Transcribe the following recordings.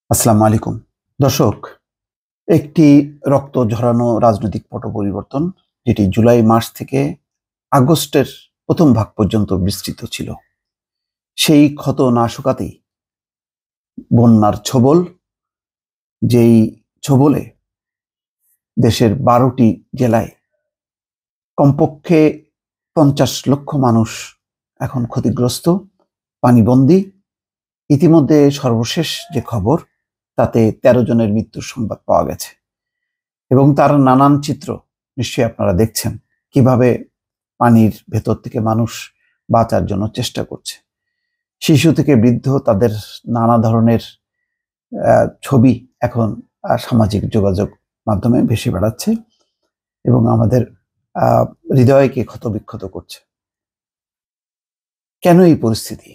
আসসালামু আলাইকুম দর্শক। একটি রক্ত ঝরানো রাজনৈতিক পট পরিবর্তন যেটি জুলাই মাস থেকে আগস্টের প্রথম ভাগ পর্যন্ত বিস্তৃত ছিল, সেই ক্ষত না শুকাতেই বন্যার ছোবল, যেই ছোবলে দেশের 12টি জেলায় কমপক্ষে 50 লক্ষ মানুষ এখন ক্ষতিগ্রস্ত, পানিবন্দী। ইতিমধ্যে সর্বশেষ যে খবর, তাতে 13 জনের মৃত্যুর সংবাদ পাওয়া গেছে এবং তার নানান চিত্র নিশ্চয়ই আপনারা দেখছেন, কিভাবে পানির ভেতর থেকে মানুষ বাঁচার জন্য চেষ্টা করছে। শিশু থেকে বৃদ্ধ, তাদের নানা ধরনের ছবি এখন সামাজিক যোগাযোগ মাধ্যমে ভেসে বেড়াচ্ছে এবং আমাদের হৃদয়কে ক্ষতবিক্ষত করছে। কেন এই পরিস্থিতি?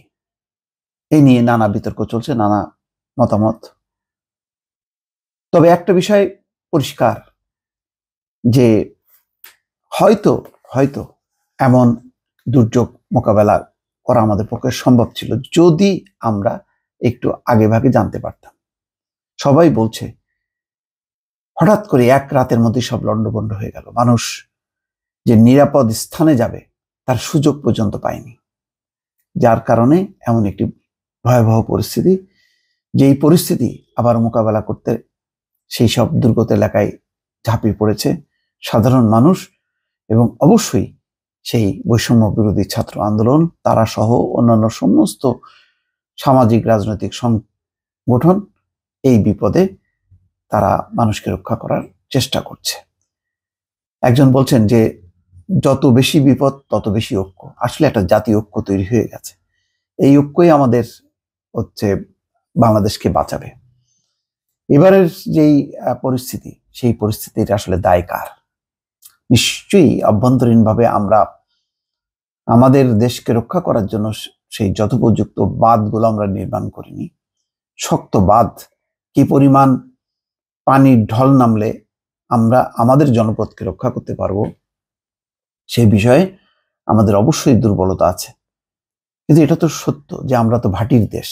এই নিয়ে নানা বিতর্ক চলছে, নানা মতামত। তবে একটা বিষয় পরিষ্কার, যে হয়তো এমন দুর্যোগ মোকাবেলা করা আমাদের পক্ষে সম্ভব ছিল যদি আমরা একটু আগে ভাগে জানতে পারতাম। সবাই বলছে হঠাৎ করে এক রাতের মধ্যে সব লন্ডভন্ড হয়ে গেল, মানুষ যে নিরাপদ স্থানে যাবে তার সুযোগ পর্যন্ত পায়নি, যার কারণে এমন একটি ভয়াবহ পরিস্থিতি, যেই পরিস্থিতি আবার মোকাবেলা করতে সেই সব দুর্গত এলাকায় ঝাঁপিয়ে পড়েছে সাধারণ মানুষ এবং অবশ্যই সেই বৈষম্য বিরোধী ছাত্র আন্দোলন, তারা সহ অন্যান্য সমস্ত সামাজিক রাজনৈতিক সংগঠন। এই বিপদে তারা মানুষকে রক্ষা করার চেষ্টা করছে। একজন বলছেন যে যত বেশি বিপদ তত বেশি ঐক্য। আসলে একটা জাতীয় ঐক্য তৈরি হয়ে গেছে, এই ঐক্যই আমাদের বাংলাদেশকে বাঁচাবে। এবারের যেই পরিস্থিতি, সেই পরিস্থিতির আসলে দায় কার? নিশ্চয়ই অভ্যন্তরীণভাবে আমরা আমাদের দেশকে রক্ষা করার জন্য সেই যথোপযুক্ত বাঁধগুলো আমরা নির্মাণ করিনি। শক্ত বাঁধ, কি পরিমাণ পানির ঢল নামলে আমরা আমাদের জনপদকে রক্ষা করতে পারবো, সেই বিষয়ে আমাদের অবশ্যই দুর্বলতা আছে। কিন্তু এটা তো সত্য যে আমরা তো ভাটির দেশ।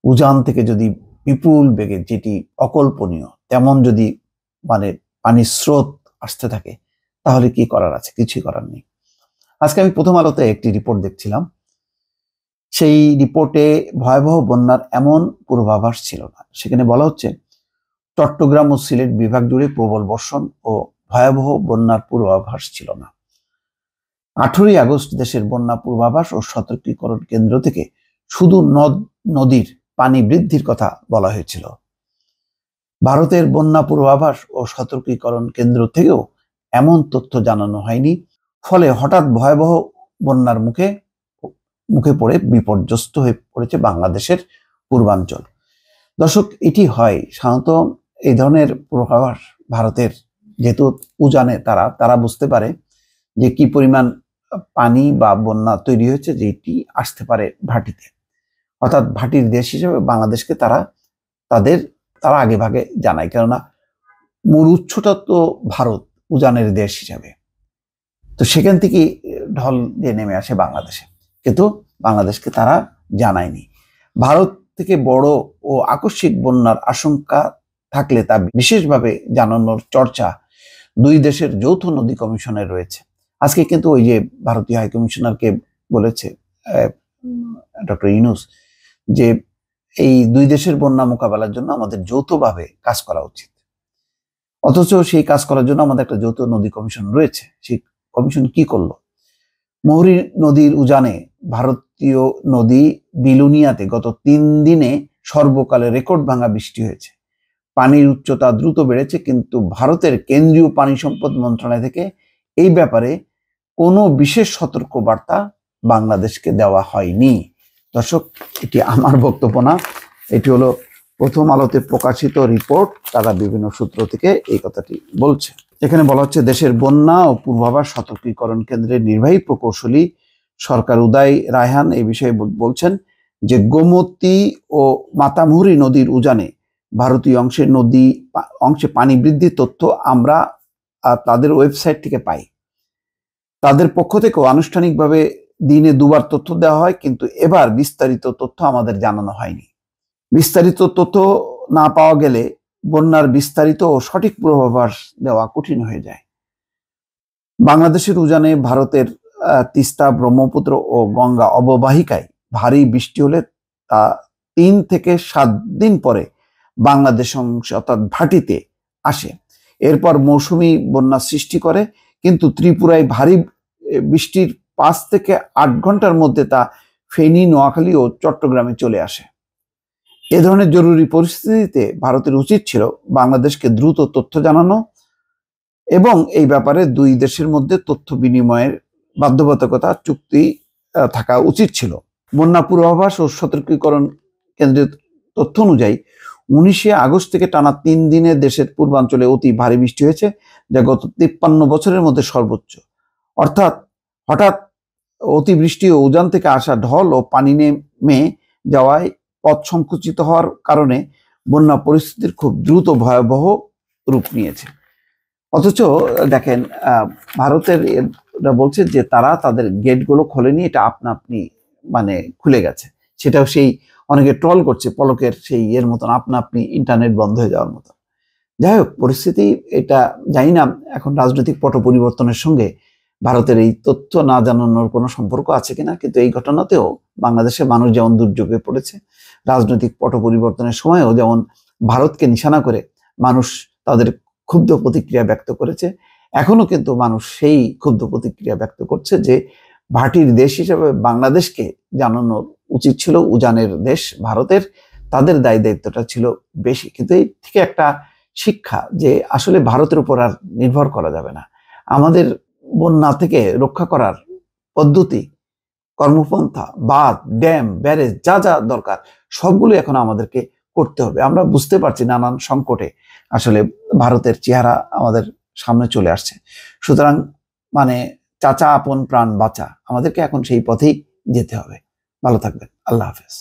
উজান থেকে যদি বিপুল বেগে, যেটি অকল্পনীয়, তেমন যদি পানির স্রোত আসতে থাকে, তাহলে কি করার আছে? কিছুই করার নেই। আজকে আমি প্রথম আলোতে একটি রিপোর্ট দেখছিলাম, সেই রিপোর্টে ভয়াবহ বন্যার এমন পূর্বাভাস ছিল না। সেখানে বলা হচ্ছে চট্টগ্রাম ও সিলেট বিভাগ জুড়ে প্রবল বর্ষণ ও ভয়াবহ বন্যার পূর্বাভাস ছিল না। 18ই আগস্ট দেশের বন্যা পূর্বাভাস ও সতর্কীকরণ কেন্দ্র থেকে শুধু নদ নদীর পানি বৃদ্ধির কথা বলা হয়েছিল। ভারতের বন্যা পূর্বাভাস ও সতর্কীকরণ কেন্দ্র থেকেও এমন তথ্য জানানো হয়নি। ফলে হঠাৎ ভয়াবহ বন্যার মুখে পড়ে বিপর্যস্ত হয়ে পড়েছে বাংলাদেশের পূর্বাঞ্চল। দর্শক, এটি হয় সাধারণত এই ধরনের পূর্বাভাস ভারতের, যেহেতু উজানে তারা বুঝতে পারে যে কি পরিমাণ পানি বা বন্যা তৈরি হয়েছে, যেটি আসতে পারে ভাটিতে। অর্থাৎ ভাটির দেশ হিসেবে বাংলাদেশকে তারা আগে ভাগে জানায়, কেননা মূল উৎসটা তো ভারত, উজানের দেশ হিসাবে। তো সেখান থেকে ঢল দিয়ে নেমে আসে বাংলাদেশে, কিন্তু বাংলাদেশকে তারা জানায়নি। ভারত থেকে বড় ও আকস্মিক বন্যার আশঙ্কা থাকলে তা বিশেষভাবে জানানোর চর্চা দুই দেশের যৌথ নদী কমিশনের রয়েছে। আজকে কিন্তু ওই যে ভারতীয় হাই কমিশনারকে বলেছে ডক্টর ইউনূস যে এই দুই দেশের বন্যা মোকাবেলার জন্য আমাদের যৌথভাবে কাজ করা উচিত। অথচ সেই কাজ করার জন্য আমাদের একটা যৌথ নদী কমিশন রয়েছে। সেই কমিশন কি করলো? মুহুরী নদীর উজানে ভারতীয় নদী বিলুনিয়াতে গত 3 দিনে সর্বকালে রেকর্ড ভাঙা বৃষ্টি হয়েছে। পানির উচ্চতা দ্রুত বেড়েছে, কিন্তু ভারতের কেন্দ্রীয় পানি সম্পদ মন্ত্রণালয় থেকে এই ব্যাপারে কোনো বিশেষ সতর্ক বার্তা বাংলাদেশকে দেওয়া হয়নি। দর্শক, এটি আমার বক্তব্য না, এটি হলো প্রথম আলোতে প্রকাশিত রিপোর্ট। তারা বিভিন্ন সূত্র থেকে এই কথাটি বলছে। এখানে বলা হচ্ছে দেশের বন্যা ও পূর্বাভাস সতর্কীকরণ কেন্দ্রের নির্বাহী প্রকৌশলী সরকার উদয় রায়হান এই বিষয়ে বলছেন যে গোমতী ও মাতামুহুরী নদীর উজানে ভারতীয় অংশে পানি বৃদ্ধির তথ্য আমরা তাদের ওয়েবসাইট থেকে পাই। তাদের পক্ষ থেকেও আনুষ্ঠানিকভাবে দিনে 2 বার তথ্য দেওয়া হয়, কিন্তু এবার বিস্তারিত তথ্য আমাদের জানানো হয়নি। বিস্তারিত তথ্য না পাওয়া গেলে বন্যার বিস্তারিত ও সঠিক পূর্বাভাস দেওয়া কঠিন হয়ে যায়। বাংলাদেশের উজানে ভারতের তিস্তা, ব্রহ্মপুত্র ও গঙ্গা অববাহিকায় ভারী বৃষ্টি হলে তা 3 থেকে 7 দিন পরে বাংলাদেশ অংশে অর্থাৎ ভাটিতে আসে। এরপর মৌসুমী বন্যা সৃষ্টি করে, কিন্তু ত্রিপুরায় ভারী বৃষ্টির 5 থেকে 8 ঘন্টার মধ্যে তা ফেনী, নোয়াখালী ও চট্টগ্রামে চলে আসে। এ ধরনের জরুরি পরিস্থিতিতে ভারতের উচিত ছিল বাংলাদেশকে দ্রুত তথ্য জানানো এবং এই ব্যাপারে দুই দেশের মধ্যে তথ্য বিনিময়ের বাধ্যবাধকতা চুক্তি থাকা উচিত ছিল। বন্যা পূর্বাভাস ও সতর্কীকরণ কেন্দ্রের তথ্য অনুযায়ী 19 আগস্ট থেকে টানা 3 দিনে দেশের পূর্বাঞ্চলে অতি ভারী বৃষ্টি হয়েছে, যা গত 53 বছরের মধ্যে সর্বোচ্চ। অর্থাৎ হঠাৎ অতিবৃষ্টি ও উজান থেকে আসা ঢল ও পানি নেমে যাওয়ায় পথ সংকুচিত হওয়ার কারণে বন্যা পরিস্থিতির খুব দ্রুত ভয়াবহ রূপ নিয়েছে। অথচ দেখেন, ভারতের বলছে যে তারা তাদের গেটগুলো খোলেনি, এটা আপনা আপনি মানে খুলে গেছে। সেটাও সেই অনেকে ট্রল করছে পলকের সেই এর মতন, আপনা আপনি ইন্টারনেট বন্ধ হয়ে যাওয়ার মতন। যাই হোক, পরিস্থিতি এটা জানি না এখন রাজনৈতিক পট পরিবর্তনের সঙ্গে ভারতের এই তথ্য না জানানোর কোনো সম্পর্ক আছে কিনা, কিন্তু এই ঘটনাতেও বাংলাদেশের মানুষ যেমন দুর্যোগে পড়েছে, রাজনৈতিক পট পরিবর্তনের সময়ও যেমন ভারতকে নিশানা করে মানুষ তাদের ক্ষুব্ধ প্রতিক্রিয়া ব্যক্ত করেছে, এখনো কিন্তু মানুষ সেই ক্ষুব্ধ প্রতিক্রিয়া ব্যক্ত করছে যে ভাটির দেশ হিসেবে বাংলাদেশকে জানানো উচিত ছিল, উজানের দেশ ভারতের, তাদের দায় দায়িত্বটা ছিল বেশি। কিন্তু এই থেকে একটা শিক্ষা যে আসলে ভারতের উপর আর নির্ভর করা যাবে না। আমাদের বন্যা থেকে রক্ষা করার পদ্ধতি, কর্মপন্থা, বাঁধ, ড্যাম, ব্যারেজ যা যা দরকার সবগুলো এখন আমাদেরকে করতে হবে। আমরা বুঝতে পারছি নানান সংকটে আসলে ভারতের চেহারা আমাদের সামনে চলে আসছে। সুতরাং মানে চাচা আপন প্রাণ বাঁচা, আমাদেরকে এখন সেই পথেই যেতে হবে। ভালো থাকবেন। আল্লাহ হাফেজ।